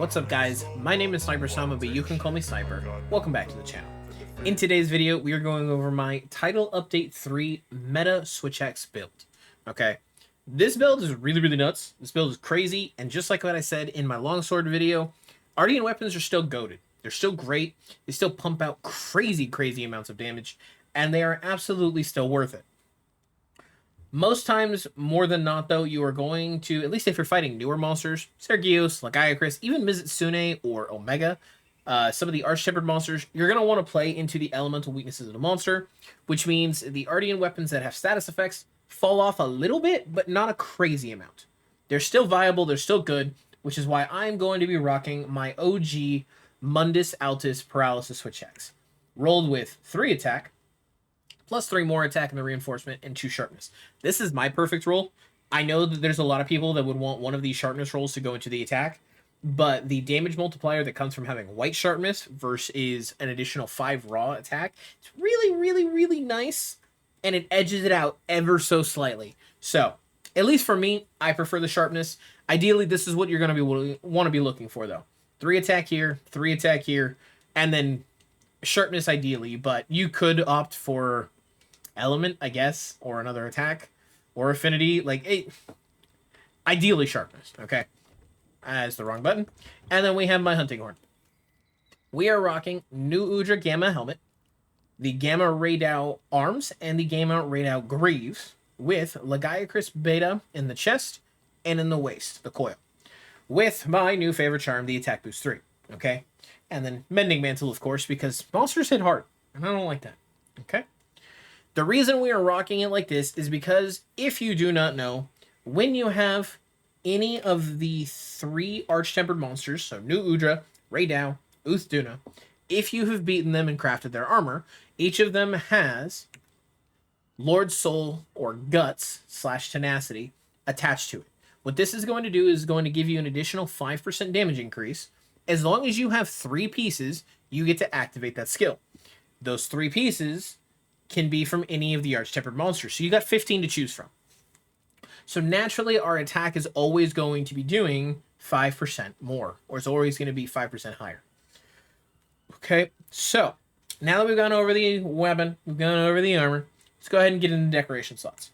What's up guys, my name is SnyperSama, but you can call me Sniper. Welcome back to the channel. In today's video, we are going over my Title Update 3 Meta SWITCHAXE build. Okay, this build is really nuts. This build is crazy, and just like what I said in my longsword video, Ardian weapons are still goated. They're still great, they still pump out crazy amounts of damage, and they are absolutely still worth it. Most times, more than not, though, you are going to, at least if you're fighting newer monsters, Sergios, Lagiacrus, even Mizitsune or Omega, some of the Arch-Tempered monsters, you're going to want to play into the elemental weaknesses of the monster, which means the Ardian weapons that have status effects fall off a little bit, but not a crazy amount. They're still viable, they're still good, which is why I'm going to be rocking my OG Mundus Altus Paralysis SWITCHAXE, rolled with 3 attack, plus 3 more attack in the reinforcement, and 2 sharpness. This is my perfect roll. I know that there's a lot of people that would want one of these sharpness rolls to go into the attack, but the damage multiplier that comes from having white sharpness versus an additional 5 raw attack, it's really nice, and it edges it out ever so slightly. So, at least for me, I prefer the sharpness. Ideally, this is what you're going to want to be looking for, though. 3 attack here, 3 attack here, and then sharpness ideally, but you could opt for element, I guess, or another attack, or affinity, ideally sharpness, okay? That's the wrong button. And then we have my hunting horn. We are rocking New Udra Gamma helmet, the Gamma Radow arms, and the Gamma Radow greaves, with Lagiacrus Beta in the chest and in the waist, the coil, with my new favorite charm, the Attack Boost 3, okay? And then Mending Mantle, of course, because monsters hit hard, and I don't like that, okay? The reason we are rocking it like this is because, if you do not know, when you have any of the 3 Arch-Tempered monsters, so New Udra, Radow, Uthduna, if you have beaten them and crafted their armor, each of them has Lord Soul or Guts / Tenacity attached to it. What this is going to do is going to give you an additional 5% damage increase. As long as you have 3 pieces, you get to activate that skill. Those 3 pieces can be from any of the Arch-Tempered monsters. So you got 15 to choose from. So naturally, our attack is always going to be doing 5% more, or it's always going to be 5% higher. Okay, so now that we've gone over the weapon, we've gone over the armor, let's go ahead and get into decoration slots.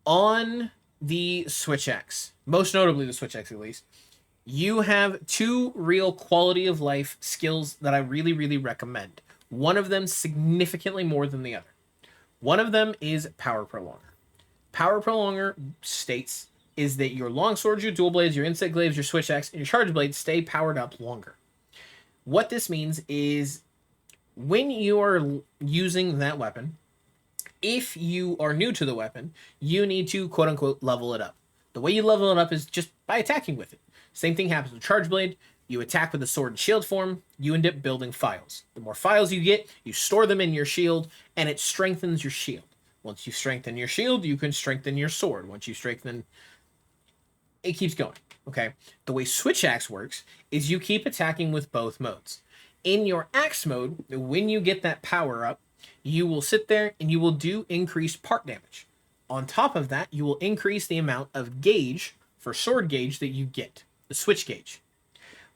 On the SWITCHAXE, most notably the SWITCHAXE at least, you have 2 real quality of life skills that I really recommend. One of them significantly more than the other. One of them is Power Prolonger. Power Prolonger states is that your longswords, your dual blades, your insect glaives, your SWITCHAXE, and your charge blades stay powered up longer. What this means is when you are using that weapon, if you are new to the weapon, you need to quote-unquote level it up. The way you level it up is just by attacking with it. Same thing happens with charge blade. You attack with a sword and shield form, you end up building phials. The more phials you get, you store them in your shield, and it strengthens your shield. Once you strengthen your shield, you can strengthen your sword. Once you strengthen, it keeps going, okay? The way SWITCHAXE works is you keep attacking with both modes. In your axe mode, when you get that power up, you will sit there and you will do increased part damage. On top of that, you will increase the amount of gauge for sword gauge that you get, the switch gauge.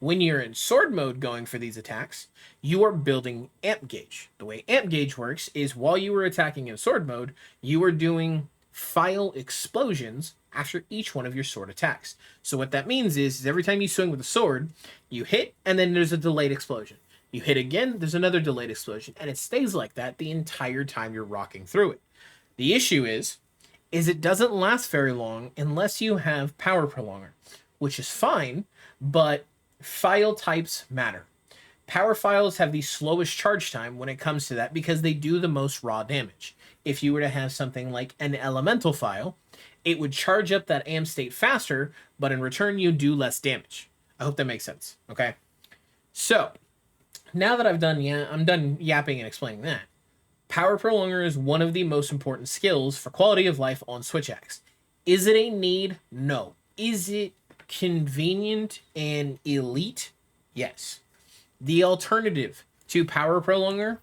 When you're in sword mode going for these attacks, you are building amp gauge. The way amp gauge works is while you were attacking in sword mode, you are doing phial explosions after each one of your sword attacks. So what that means is every time you swing with a sword, you hit and then there's a delayed explosion. You hit again, there's another delayed explosion, and it stays like that the entire time you're rocking through it. The issue is it doesn't last very long unless you have Power Prolonger, which is fine, but phial types matter. Power phials have the slowest charge time when it comes to that because they do the most raw damage. If you were to have something like an elemental phial, it would charge up that amp state faster, but in return you do less damage. I hope that makes sense, okay? So, now that I'm done yapping and explaining that, Power Prolonger is one of the most important skills for quality of life on SWITCHAXE. Is it a need? No. Is it convenient and elite? Yes. The alternative to Power Prolonger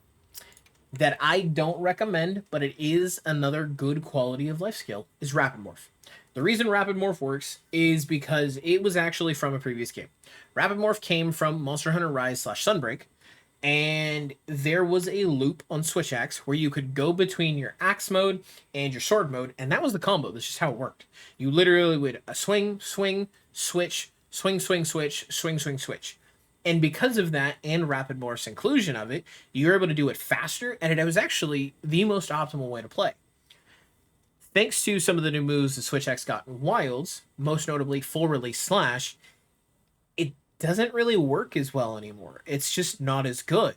that I don't recommend, but it is another good quality of life skill, is Rapid Morph. The reason Rapid Morph works is because it was actually from a previous game. Rapid Morph came from Monster Hunter Rise / Sunbreak, and there was a loop on SWITCHAXE where you could go between your axe mode and your sword mode, and that was the combo. That's just how it worked. You literally would swing, swing, switch, swing, swing, switch, swing, swing, switch. And because of that, and Rapid Morph's inclusion of it, you were able to do it faster, and it was actually the most optimal way to play. Thanks to some of the new moves the SWITCHAXE got in Wilds, most notably Full Release Slash, it doesn't really work as well anymore. It's just not as good.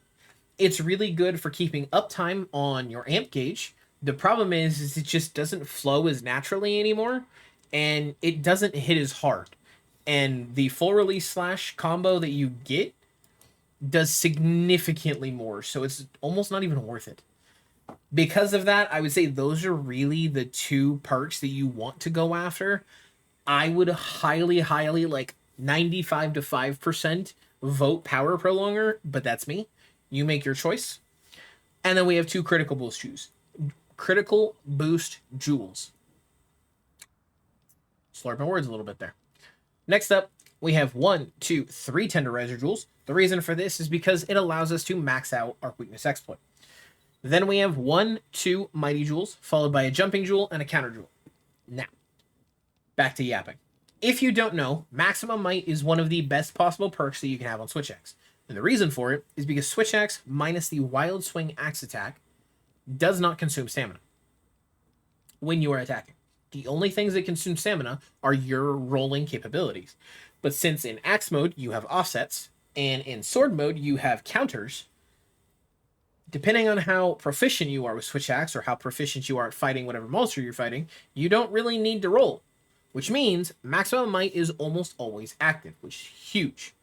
It's really good for keeping uptime on your amp gauge. The problem is it just doesn't flow as naturally anymore, and it doesn't hit as hard. And the Full Release Slash combo that you get does significantly more, so it's almost not even worth it. Because of that, I would say those are really the two perks that you want to go after. I would highly, like 95 to 5% vote Power Prolonger, but that's me. You make your choice. And then we have two critical boost jewels. Critical boost jewels. Slurp my words a little bit there. Next up, we have 1, 2, 3 Tenderizer jewels. The reason for this is because it allows us to max out our weakness exploit. Then we have 1, 2 Mighty Jewels, followed by a Jumping Jewel and a Counter Jewel. Now, back to yapping. If you don't know, Maximum Might is one of the best possible perks that you can have on SWITCHAXE. And the reason for it is because SWITCHAXE minus the Wild Swing Axe attack does not consume stamina when you are attacking. The only things that consume stamina are your rolling capabilities. But since in Axe mode you have offsets, and in Sword mode you have counters, depending on how proficient you are with SWITCHAXE or how proficient you are at fighting whatever monster you're fighting, you don't really need to roll. Which means Maximum Might is almost always active, which is huge.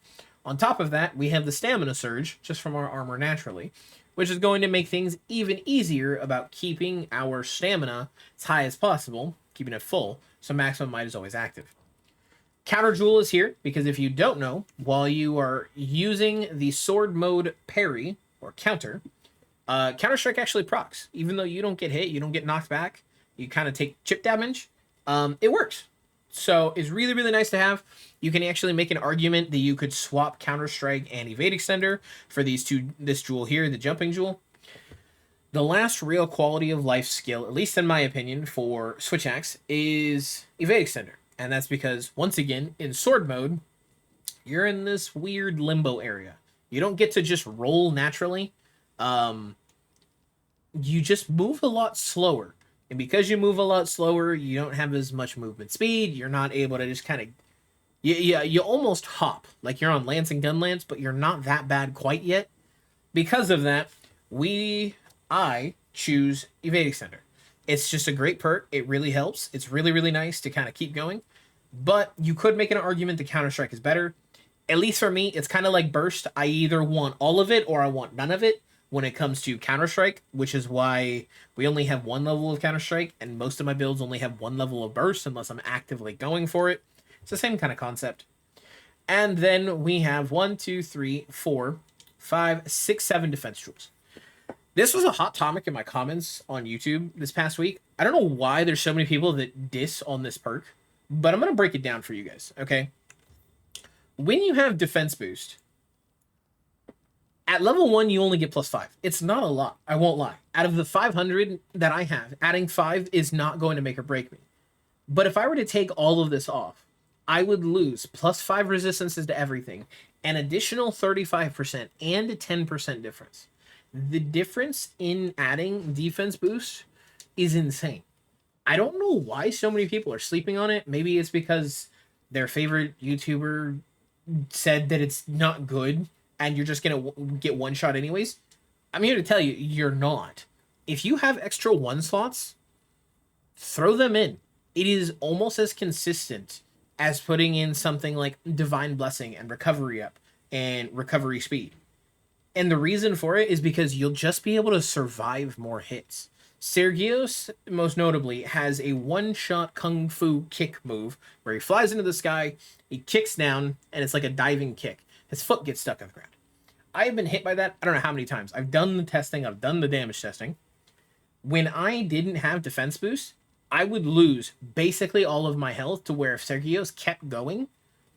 On top of that, we have the Stamina Surge, just from our armor naturally, which is going to make things even easier about keeping our stamina as high as possible, keeping it full, so Maximum Might is always active. Counter Jewel is here, because if you don't know, while you are using the Sword mode parry, or counter, Counter Strike actually procs. Even though you don't get hit, you don't get knocked back, you kind of take chip damage, it works. So it's really, really nice to have. You can actually make an argument that you could swap Counter Strike and Evade Extender for this jewel here, the Jumping Jewel. The last real quality of life skill, at least in my opinion, for SWITCHAXE is Evade Extender. And that's because, once again, in Sword mode, you're in this weird limbo area. You don't get to just roll naturally. You just move a lot slower. And because you move a lot slower, you don't have as much movement speed. You're not able to just kind of... You almost hop. Like you're on Lance and Gunlance, but you're not that bad quite yet. Because of that, I choose Evade Extender. It's just a great perk. It really helps. It's really, really nice to kind of keep going. But you could make an argument that Counter-Strike is better. At least for me, it's kind of like Burst. I either want all of it or I want none of it when it comes to Counter-Strike, which is why we only have one level of Counter-Strike, and most of my builds only have one level of Burst unless I'm actively going for it. It's the same kind of concept. And then we have 1, 2, 3, 4, 5, 6, 7 defense jewels. This was a hot topic in my comments on YouTube this past week. I don't know why there's so many people that diss on this perk, but I'm going to break it down for you guys, okay? When you have defense boost, at level 1, you only get +5. It's not a lot, I won't lie. Out of the 500 that I have, adding 5 is not going to make or break me. But if I were to take all of this off, I would lose +5 resistances to everything, an additional 35%, and a 10% difference. The difference in adding defense boost is insane. I don't know why so many people are sleeping on it. Maybe it's because their favorite YouTuber said that it's not good and you're just going to get one shot anyways. I'm here to tell you, you're not. If you have extra 1 slots, throw them in. It is almost as consistent as putting in something like Divine Blessing and Recovery Up and Recovery Speed. And the reason for it is because you'll just be able to survive more hits. Sergios, most notably, has a one-shot kung fu kick move where he flies into the sky, he kicks down, and it's like a diving kick. His foot gets stuck on the ground. I have been hit by that I don't know how many times. I've done the testing, I've done the damage testing. When I didn't have defense boost, I would lose basically all of my health to where if Sergios kept going,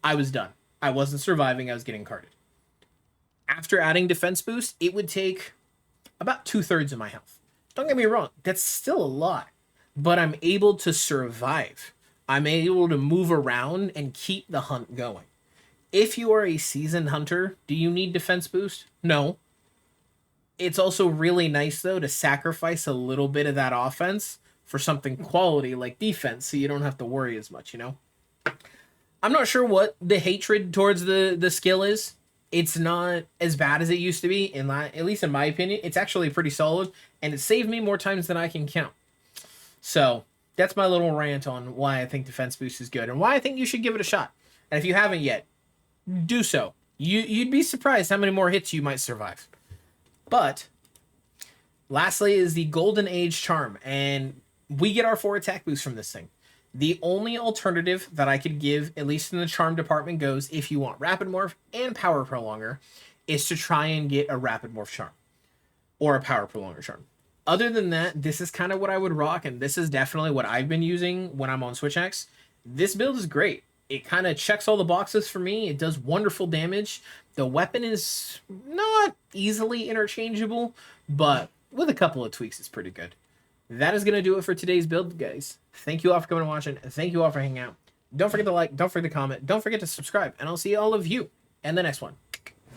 I was done. I wasn't surviving, I was getting carded. After adding defense boost, it would take about 2/3 of my health. Don't get me wrong, that's still a lot, but I'm able to survive. I'm able to move around and keep the hunt going. If you are a seasoned hunter, do you need defense boost? No. It's also really nice, though, to sacrifice a little bit of that offense for something quality like defense, so you don't have to worry as much, you know? I'm not sure what the hatred towards the skill is. It's not as bad as it used to be, at least in my opinion. It's actually pretty solid, and it saved me more times than I can count. So, that's my little rant on why I think defense boost is good, and why I think you should give it a shot. And if you haven't yet, do so. You'd be surprised how many more hits you might survive. But lastly is the Golden Age Charm, and we get our 4 attack boosts from this thing. The only alternative that I could give, at least in the charm department goes, if you want Rapid Morph and Power Prolonger, is to try and get a Rapid Morph charm or a Power Prolonger charm. Other than that, this is kind of what I would rock, and this is definitely what I've been using when I'm on SWITCHAXE. This build is great. It kind of checks all the boxes for me. It does wonderful damage. The weapon is not easily interchangeable, but with a couple of tweaks, it's pretty good. That is going to do it for today's build, guys. Thank you all for coming and watching. Thank you all for hanging out. Don't forget to like, don't forget to comment, don't forget to subscribe, and I'll see all of you in the next one.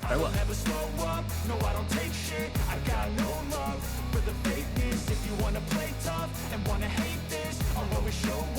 Farewell. No, I don't take shit. I got no love for the fakeness. If you wanna play tough and wanna hate this, I'll always show up.